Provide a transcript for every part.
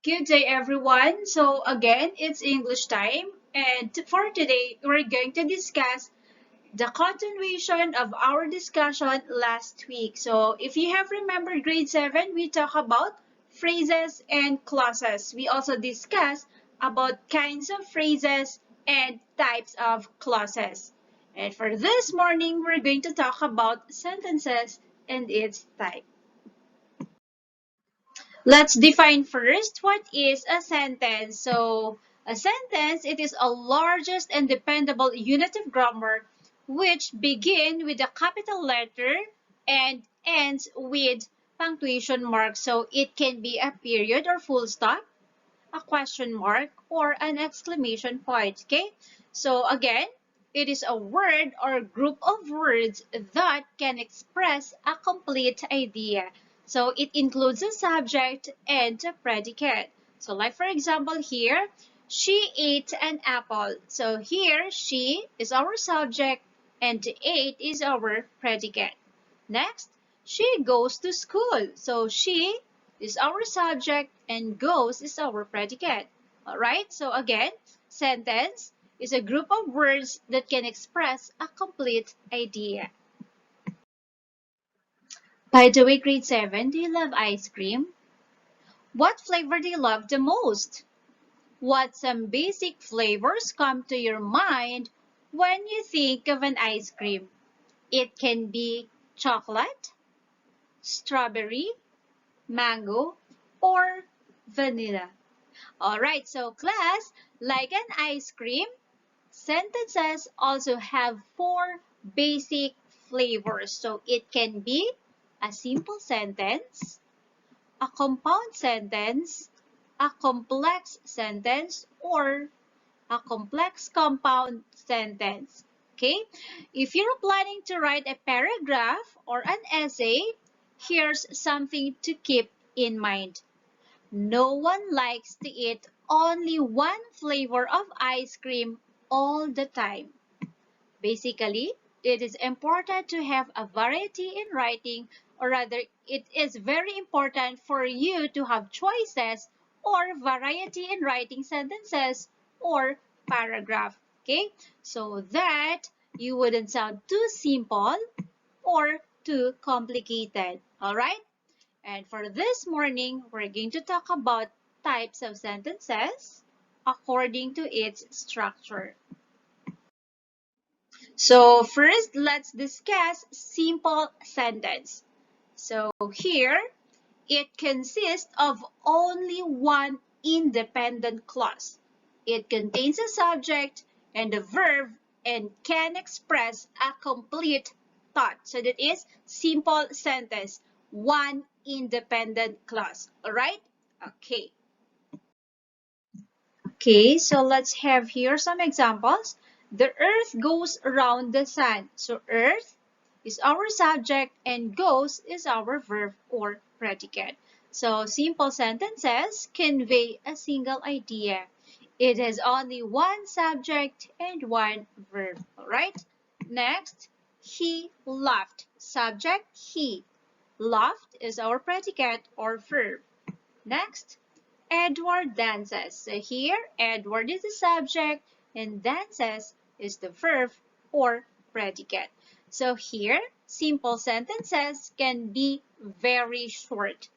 Good day, everyone. So again, it's English time, and for today, we're going to discuss the continuation of our discussion last week. So if you have remembered grade 7, we talk about phrases and clauses. We also discuss about kinds of phrases and types of clauses. And for this morning, we're going to talk about sentences and its type. Let's define first what is a sentence. So, a sentence, it is a largest and dependable unit of grammar which begin with a capital letter and ends with punctuation mark. So, it can be a period or full stop, a question mark, or an exclamation point. Okay? So, again, it is a word or group of words that can express a complete idea. So, it includes a subject and a predicate. So, like for example here, she ate an apple. So, here, she is our subject and ate is our predicate. Next, she goes to school. So, she is our subject and goes is our predicate. Alright, so again, sentence is a group of words that can express a complete idea. By the way, grade 7, do you love ice cream? What flavor do you love the most? What some basic flavors come to your mind when you think of an ice cream? It can be chocolate, strawberry, mango, or vanilla. Alright, so class, like an ice cream, sentences also have four basic flavors. So it can be a simple sentence, a compound sentence, a complex sentence, or a complex compound sentence. Okay? If you're planning to write a paragraph or an essay, here's something to keep in mind. No one likes to eat only one flavor of ice cream all the time. Basically, it is important to have a variety in writing, or rather, it is very important for you to have choices or variety in writing sentences or paragraph. Okay, so that you wouldn't sound too simple or too complicated. All right. And for this morning, we're going to talk about types of sentences according to its structure. So first, let's discuss simple sentence. So here, it consists of only one independent clause. It contains a subject and a verb and can express a complete thought. So that is simple sentence, one independent clause. All right? Okay. Okay, so let's have here some examples. The earth goes around the sun. So earth is our subject and goes is our verb or predicate. So simple sentences convey a single idea. It has only one subject and one verb. Alright? Next, he laughed. Subject, he. Laughed is our predicate or verb. Next, Edward dances. So here, Edward is the subject and dances is the verb or predicate. So here, simple sentences can be very short.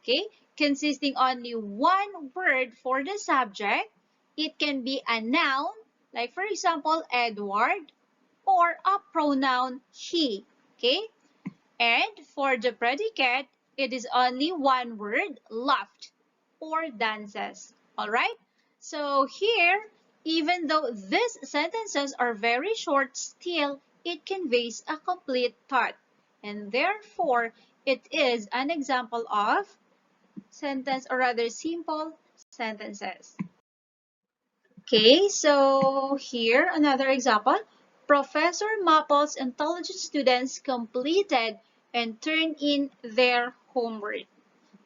Okay, consisting only one word for the subject. It can be a noun, like for example, Edward, or a pronoun, he. Okay, and for the predicate, it is only one word, laughed or dances. Alright? So here, even though these sentences are very short, still it conveys a complete thought. And therefore, it is an example of sentence or rather simple sentences. Okay, so here another example. Professor Mapple's intelligent students completed and turned in their homework.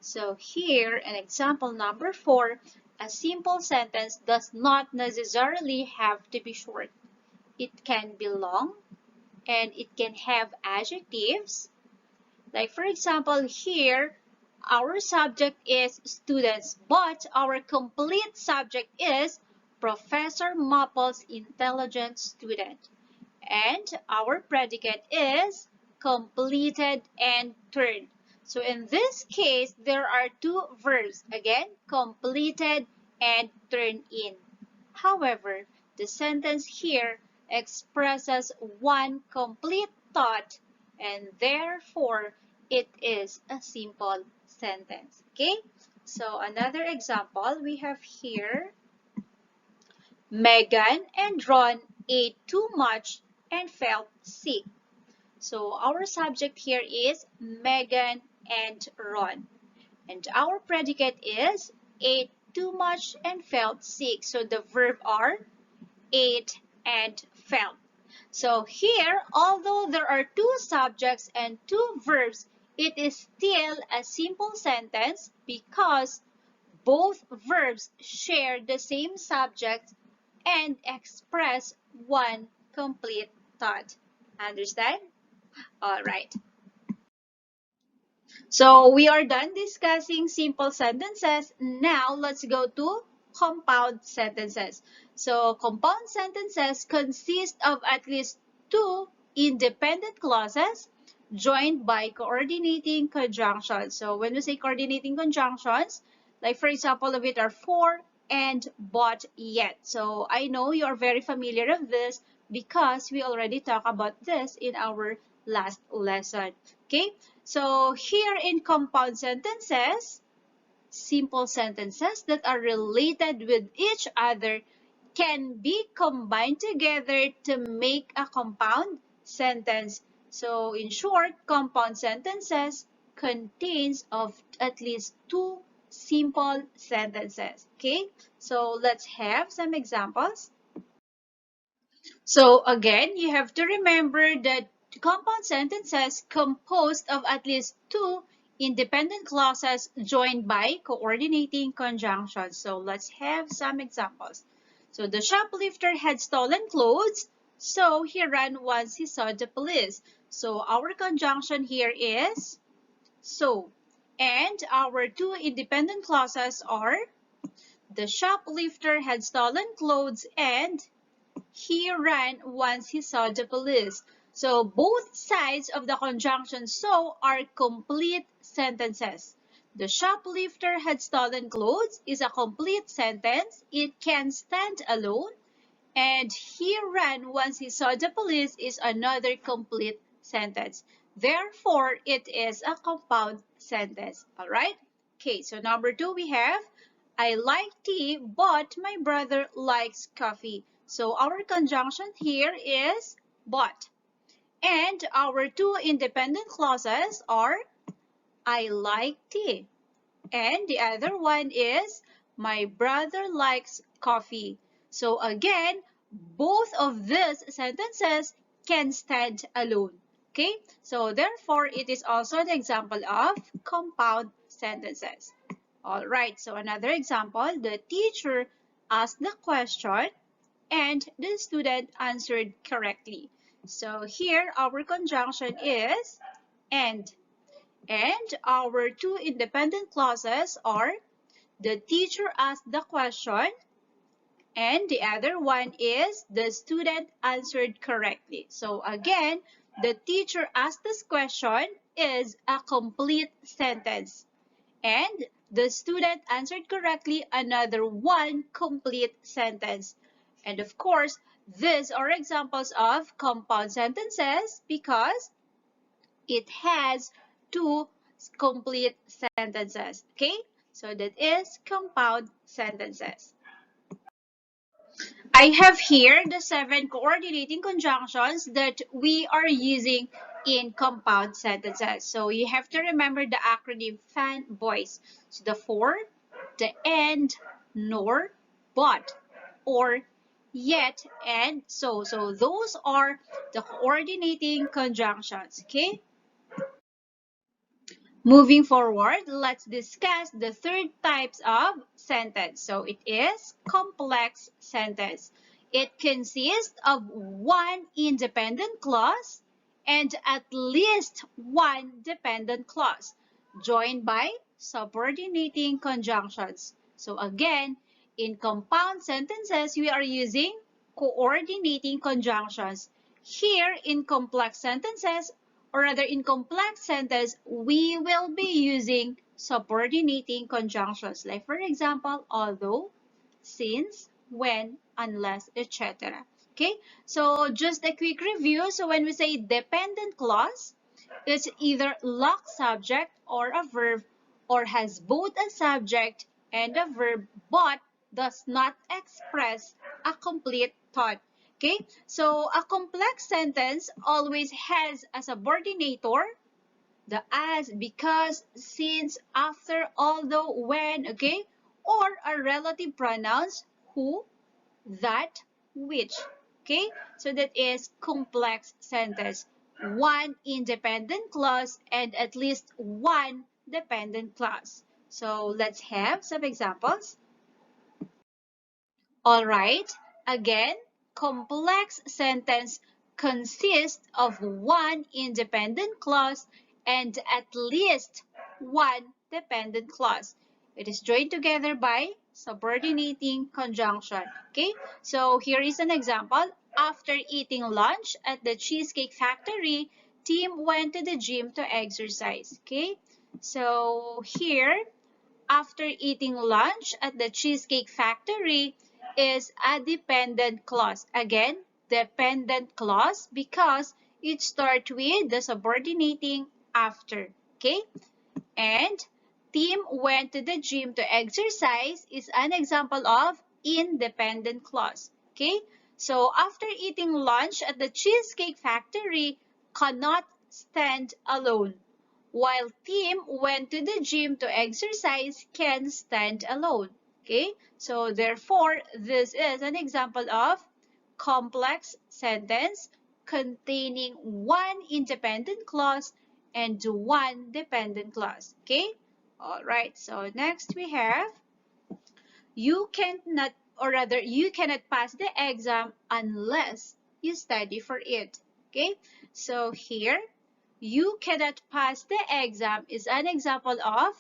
So here, an example number 4, a simple sentence does not necessarily have to be short. It can be long and it can have adjectives. Like for example here, our subject is students, but our complete subject is Professor Mapple's intelligent student. And our predicate is completed and turned. So in this case, there are two verbs. Again, completed and turned in. However, the sentence here expresses one complete thought and therefore it is a simple sentence. Okay? So another example we have here, Megan and Ron ate too much and felt sick. So our subject here is Megan and Ron. And our predicate is ate too much and felt sick. So the verb are ate and felt. So here, although there are two subjects and two verbs, it is still a simple sentence because both verbs share the same subject and express one complete thought. Understand? All right. So we are done discussing simple sentences. Now let's go to compound sentences. So compound sentences consist of at least two independent clauses joined by coordinating conjunctions. So when we say coordinating conjunctions, like for example of it are for and but yet. So I know you are very familiar with this because we already talked about this in our last lesson. Okay, so here in compound sentences, simple sentences that are related with each other can be combined together to make a compound sentence. So in short, compound sentences contains of at least two simple sentences. Okay, so let's have some examples. So again, you have to remember that compound sentences composed of at least two independent clauses joined by coordinating conjunctions. So let's have some examples. So the shoplifter had stolen clothes, so he ran once he saw the police. So our conjunction here is so. And our two independent clauses are the shoplifter had stolen clothes and he ran once he saw the police. So both sides of the conjunction so are complete sentences. The shoplifter had stolen clothes is a complete sentence. It can stand alone. And he ran once he saw the police is another complete sentence. Therefore, it is a compound sentence. All right? Okay, so number two we have I like tea, but my brother likes coffee. So our conjunction here is but. And our two independent clauses are I like tea. And the other one is my brother likes coffee. So again, both of these sentences can stand alone. Okay? So therefore, it is also an example of compound sentences. Alright, so another example, the teacher asked the question and the student answered correctly. So here our conjunction is and. And our two independent clauses are the teacher asked the question and the other one is the student answered correctly. So again, the teacher asked this question is a complete sentence. And the student answered correctly another one complete sentence. And of course, these are examples of compound sentences because it has two complete sentences. Okay? So that is compound sentences. I have here the 7 coordinating conjunctions that we are using in compound sentences. So you have to remember the acronym FAN voice. So the for, the and, nor, but, or, yet, and so. So those are the coordinating conjunctions. Okay? Moving forward, let's discuss the third types of sentence. So it is complex sentence. It consists of one independent clause and at least one dependent clause joined by subordinating conjunctions. So again, in compound sentences, we are using coordinating conjunctions. Here in complex sentences, or rather in complex sentence, we will be using subordinating conjunctions. Like for example, although, since, when, unless, etc. Okay, so just a quick review. So when we say dependent clause, it's either lock subject or a verb or has both a subject and a verb but does not express a complete thought. Okay, so a complex sentence always has a subordinator, the as, because, since, after, although, when, okay, or a relative pronouns who, that, which. Okay, so that is complex sentence. One independent clause and at least one dependent clause. So let's have some examples. All right, again, complex sentence consists of one independent clause and at least one dependent clause. It is joined together by subordinating conjunction. Okay, so here is an example. After eating lunch at the Cheesecake Factory, Tim went to the gym to exercise. Okay, so here, after eating lunch at the Cheesecake Factory is a dependent clause. Again, dependent clause because it starts with the subordinating after. Okay? And Tim went to the gym to exercise is an example of independent clause. Okay? So after eating lunch at the Cheesecake Factory, cannot stand alone, while Tim went to the gym to exercise can stand alone. Okay, so therefore, this is an example of complex sentence containing one independent clause and one dependent clause. Okay, all right, so next we have you cannot, or rather, you cannot pass the exam unless you study for it. Okay, so here, you cannot pass the exam is an example of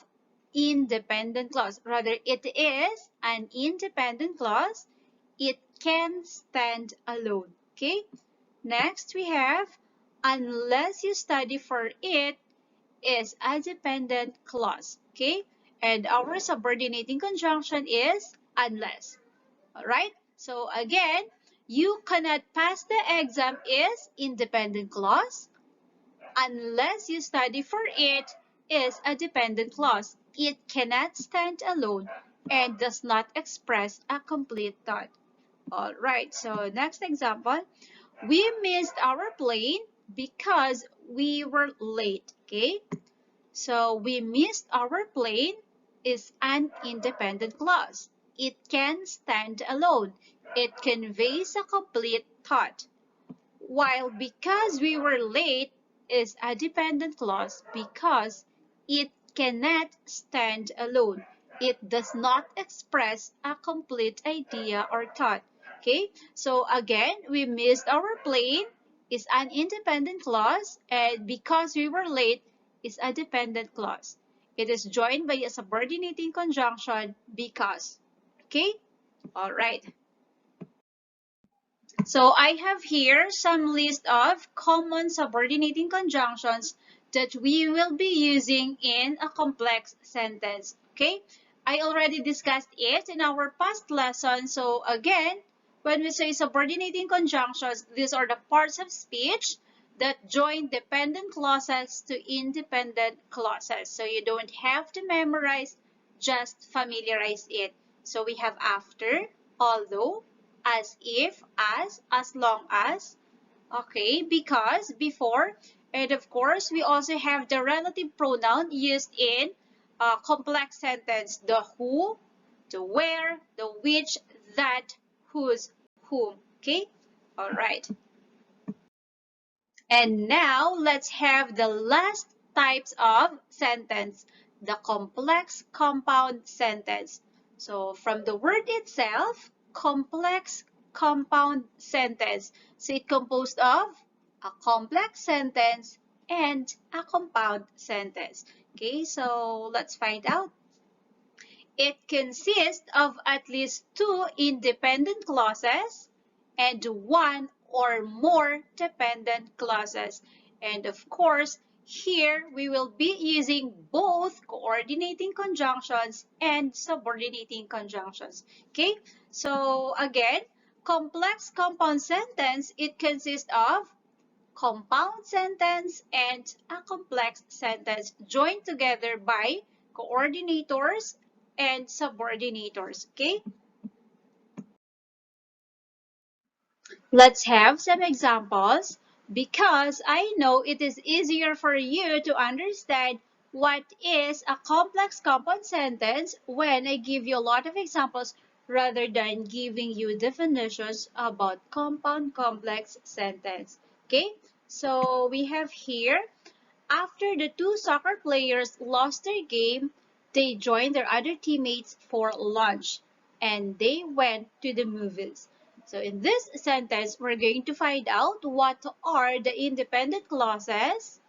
independent clause. Rather, it is an independent clause. It can stand alone. Okay, next we have unless you study for it is a dependent clause. Okay, and our subordinating conjunction is unless. All right, so again, you cannot pass the exam is independent clause. Unless you study for it is a dependent clause. It cannot stand alone and does not express a complete thought. All right, so next example. We missed our plane because we were late. Okay, so we missed our plane is an independent clause. It can stand alone. It conveys a complete thought. While because we were late is a dependent clause because it cannot stand alone. It does not express a complete idea or thought. Okay, so again, we missed our plane is an independent clause and because we were late is a dependent clause. It is joined by a subordinating conjunction because. Okay, all right. So I have here some list of common subordinating conjunctions that we will be using in a complex sentence. Okay, I already discussed it in our past lesson. So again, when we say subordinating conjunctions, these are the parts of speech that join dependent clauses to independent clauses. So you don't have to memorize, just familiarize it. So we have after, although, as if, as long as, okay, because, before, and of course, we also have the relative pronoun used in complex sentence, the who, the where, the which, that, whose, whom, okay, all right. And now, let's have the last types of sentence, the complex compound sentence. So, from the word itself, complex compound sentence. So, it's composed of a complex sentence and a compound sentence. Okay, so let's find out. It consists of at least two independent clauses and one or more dependent clauses. And of course, here we will be using both coordinating conjunctions and subordinating conjunctions. Okay, so again, complex compound sentence, it consists of compound sentence and a complex sentence joined together by coordinators and subordinators. Okay, let's have some examples because I know it is easier for you to understand what is a complex compound sentence when I give you a lot of examples rather than giving you definitions about compound complex sentence. Okay, so we have here, after the two soccer players lost their game, they joined their other teammates for lunch and they went to the movies. So in this sentence, we're going to find out what are the independent clauses,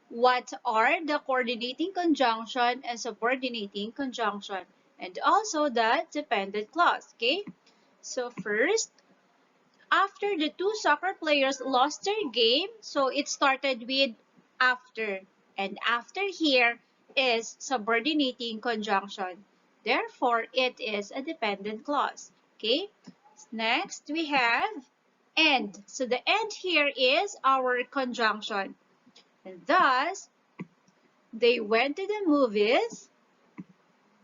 what are the coordinating conjunction and subordinating conjunction, and also the dependent clause. Okay, so first, after the two soccer players lost their game, so it started with after. And after here is subordinating conjunction. Therefore, it is a dependent clause. Okay? Next, we have and. So the and here is our conjunction. And thus, they went to the movies,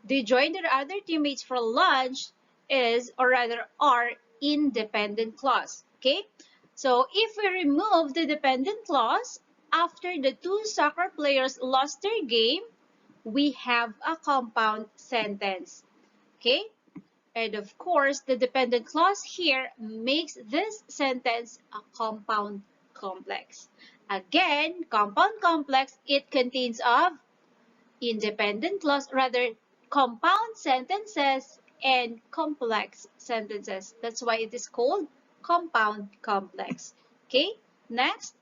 they joined their other teammates for lunch is, or rather, are independent clause. Okay? So if we remove the dependent clause, after the two soccer players lost their game, we have a compound sentence. Okay? And of course, the dependent clause here makes this sentence a compound complex. Again, compound complex, it contains of independent clause, rather compound sentences and complex sentences. That's why it is called compound complex. Okay, next,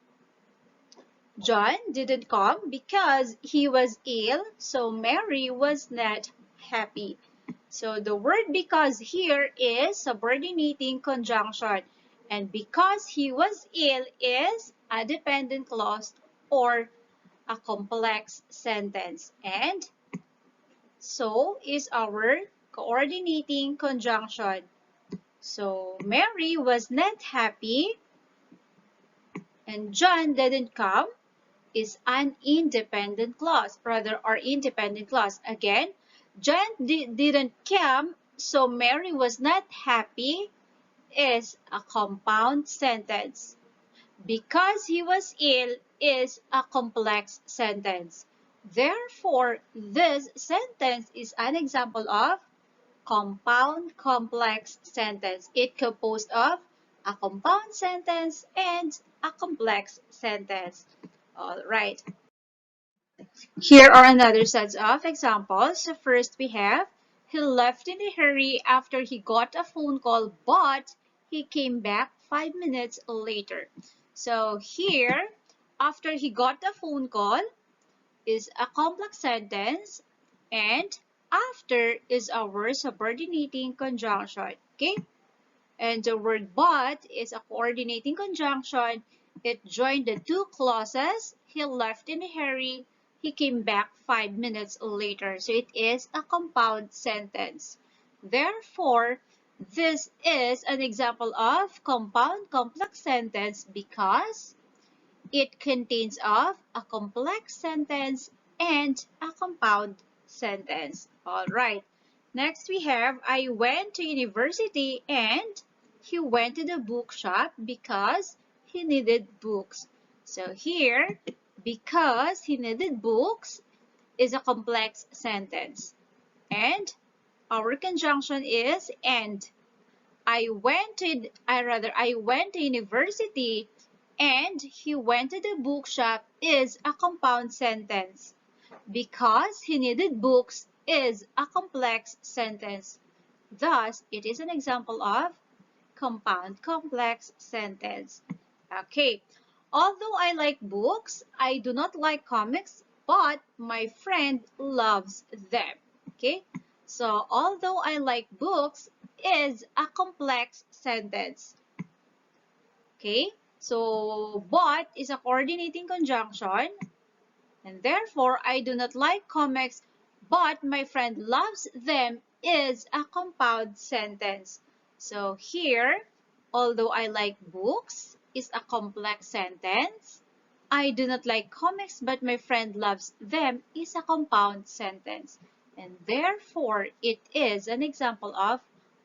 John didn't come because he was ill, so Mary was not happy. So the word because here is subordinating conjunction, and because he was ill is a dependent clause or a complex sentence, and so is our coordinating conjunction. So Mary was not happy and John didn't come is an independent clause, rather or independent clause. Again, John didn't come, so Mary was not happy is a compound sentence. Because he was ill is a complex sentence. Therefore, this sentence is an example of compound complex sentence. It composed of a compound sentence and a complex sentence. All right. Here are another set of examples. So first we have, he left in a hurry after he got a phone call, but he came back 5 minutes later. So here, after he got a phone call is a complex sentence, and after is our subordinating conjunction. Okay? And the word but is a coordinating conjunction. It joined the two clauses. He left in a hurry. He came back 5 minutes later. So it is a compound sentence. Therefore, this is an example of compound complex sentence because it contains of a complex sentence and a compound sentence. All right. Next we have, I went to university and he went to the bookshop because he needed books. So here, because he needed books is a complex sentence. And our conjunction is and. I went to university and he went to the bookshop is a compound sentence. Because he needed books is a complex sentence. Thus, it is an example of compound complex sentence. Okay. Although I like books, I do not like comics but my friend loves them. Okay, so although I like books is a complex sentence. Okay, so but is a coordinating conjunction, and therefore I do not like comics, but my friend loves them is a compound sentence. So here, although I like books is a complex sentence. I do not like comics, but my friend loves them is a compound sentence. And therefore, it is an example of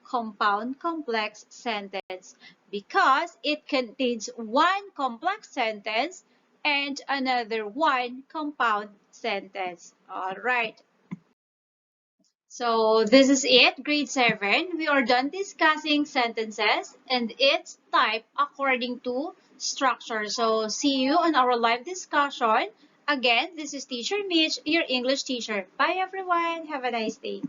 compound complex sentence because it contains one complex sentence and another one compound sentence. All right. So this is it, grade 7. We are done discussing sentences and its type according to structure. So see you on our live discussion. Again, this is Teacher Mitch, your English teacher. Bye everyone. Have a nice day.